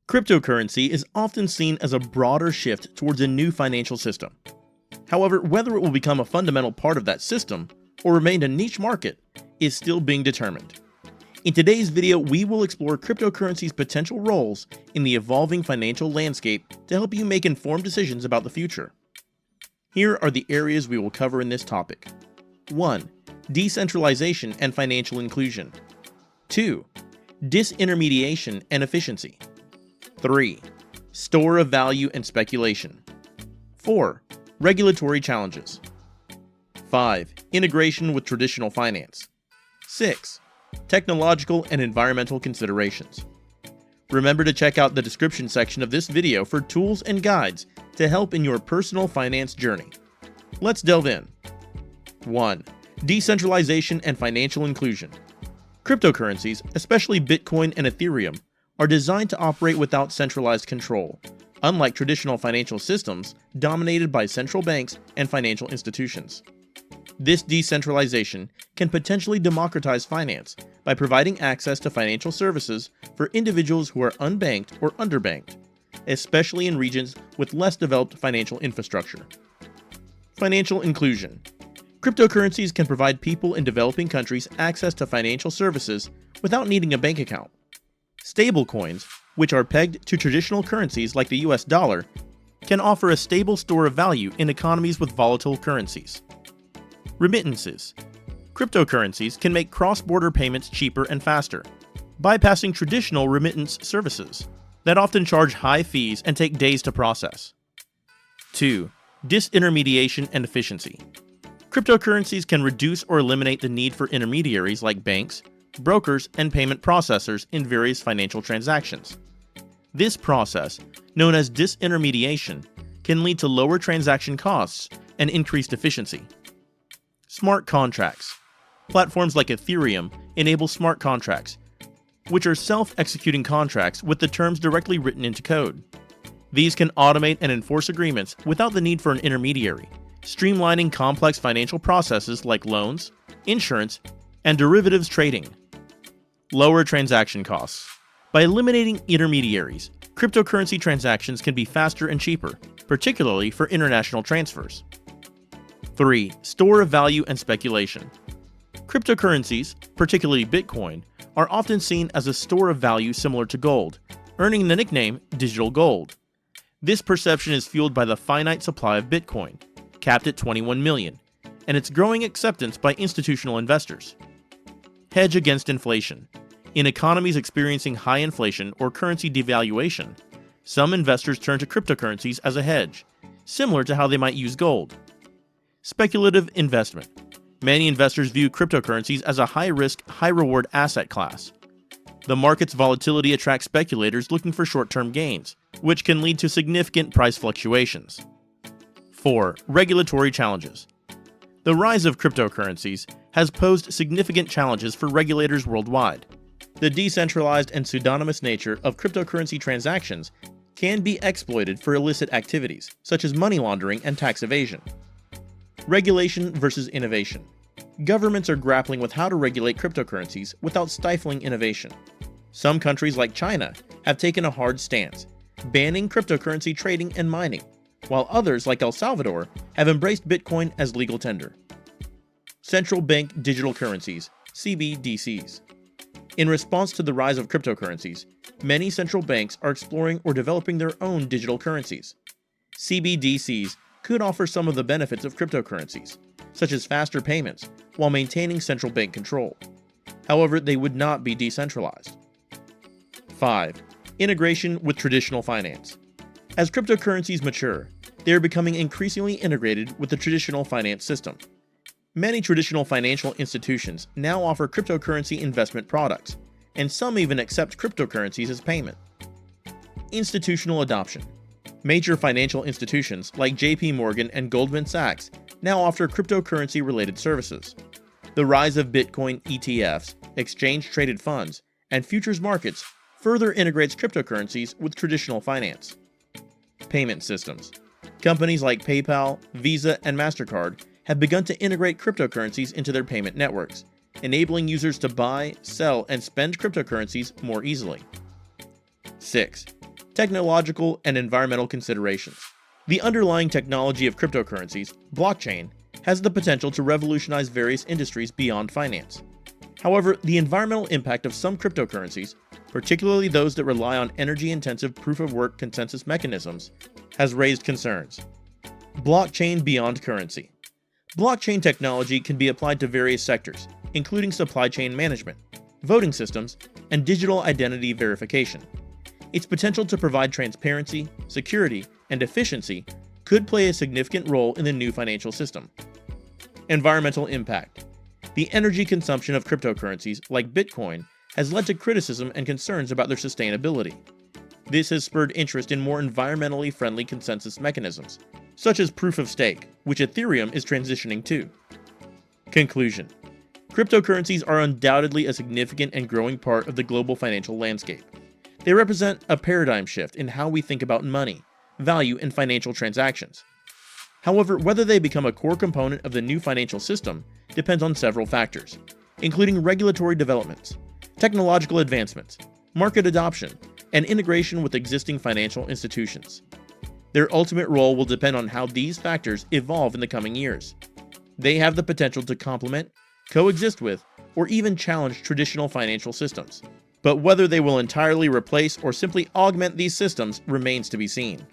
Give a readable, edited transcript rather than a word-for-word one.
Cryptocurrency is often seen as a broader shift towards a new financial system. However, whether it will become a fundamental part of that system or remain a niche market is still being determined. In today's video, we will explore cryptocurrency's potential roles in the evolving financial landscape to help you make informed decisions about the future. Here are the areas we will cover in this topic. 1. Decentralization and financial inclusion. 2. Disintermediation and efficiency. 3. Store of value and speculation. 4. Regulatory challenges. 5. Integration with traditional finance. 6. Technological and environmental considerations. Remember to check out the description section of this video for tools and guides to help in your personal finance journey. Let's delve in. 1. Decentralization and financial inclusion. Cryptocurrencies, especially Bitcoin and Ethereum, are designed to operate without centralized control, unlike traditional financial systems dominated by central banks and financial institutions. This decentralization can potentially democratize finance by providing access to financial services for individuals who are unbanked or underbanked, especially in regions with less developed financial infrastructure. Financial inclusion. Cryptocurrencies can provide people in developing countries access to financial services without needing a bank account. Stablecoins, which are pegged to traditional currencies like the US dollar, can offer a stable store of value in economies with volatile currencies. Remittances. Cryptocurrencies can make cross-border payments cheaper and faster, bypassing traditional remittance services that often charge high fees and take days to process. 2. Disintermediation and efficiency. Cryptocurrencies can reduce or eliminate the need for intermediaries like banks, brokers, and payment processors in various financial transactions. This process, known as disintermediation, can lead to lower transaction costs and increased efficiency. Smart contracts. Platforms like Ethereum enable smart contracts, which are self-executing contracts with the terms directly written into code. These can automate and enforce agreements without the need for an intermediary, streamlining complex financial processes like loans, insurance, and derivatives trading. Lower transaction costs. By eliminating intermediaries, cryptocurrency transactions can be faster and cheaper, particularly for international transfers. 3. Store of value and speculation. Cryptocurrencies, particularly Bitcoin, are often seen as a store of value similar to gold, earning the nickname digital gold. This perception is fueled by the finite supply of Bitcoin, capped at 21 million, and its growing acceptance by institutional investors. Hedge against inflation. In economies experiencing high inflation or currency devaluation, some investors turn to cryptocurrencies as a hedge, similar to how they might use gold. Speculative investment. Many investors view cryptocurrencies as a high-risk, high-reward asset class. The market's volatility attracts speculators looking for short-term gains, which can lead to significant price fluctuations. 4. Regulatory challenges. The rise of cryptocurrencies has posed significant challenges for regulators worldwide. The decentralized and pseudonymous nature of cryptocurrency transactions can be exploited for illicit activities, such as money laundering and tax evasion. Regulation versus innovation. Governments are grappling with how to regulate cryptocurrencies without stifling innovation. Some countries like China have taken a hard stance, banning cryptocurrency trading and mining, while others like El Salvador have embraced Bitcoin as legal tender. Central bank digital currencies, CBDCs. In response to the rise of cryptocurrencies, many central banks are exploring or developing their own digital currencies. CBDCs could offer some of the benefits of cryptocurrencies, such as faster payments, while maintaining central bank control. However, they would not be decentralized. 5. Integration with traditional finance. As cryptocurrencies mature, they are becoming increasingly integrated with the traditional finance system. Many traditional financial institutions now offer cryptocurrency investment products, and some even accept cryptocurrencies as payment. Institutional adoption. Major financial institutions like JP Morgan and Goldman Sachs now offer cryptocurrency-related services. The rise of Bitcoin ETFs, exchange-traded funds, and futures markets further integrates cryptocurrencies with traditional finance. Payment systems. Companies like PayPal, Visa, and MasterCard have begun to integrate cryptocurrencies into their payment networks, enabling users to buy, sell, and spend cryptocurrencies more easily. 6. technological and environmental considerations. The underlying technology of cryptocurrencies, blockchain, has the potential to revolutionize various industries beyond finance. However, the environmental impact of some cryptocurrencies, particularly those that rely on energy-intensive proof-of-work consensus mechanisms, has raised concerns. Blockchain beyond currency. Blockchain technology can be applied to various sectors, including supply chain management, voting systems, and digital identity verification. Its potential to provide transparency, security, and efficiency could play a significant role in the new financial system. Environmental impact. The energy consumption of cryptocurrencies, like Bitcoin, has led to criticism and concerns about their sustainability. This has spurred interest in more environmentally friendly consensus mechanisms, such as proof of stake, which Ethereum is transitioning to. Conclusion. Cryptocurrencies are undoubtedly a significant and growing part of the global financial landscape. They represent a paradigm shift in how we think about money, value, and financial transactions. However, whether they become a core component of the new financial system depends on several factors, including regulatory developments, technological advancements, market adoption, and integration with existing financial institutions. Their ultimate role will depend on how these factors evolve in the coming years. They have the potential to complement, coexist with, or even challenge traditional financial systems. But whether they will entirely replace or simply augment these systems remains to be seen.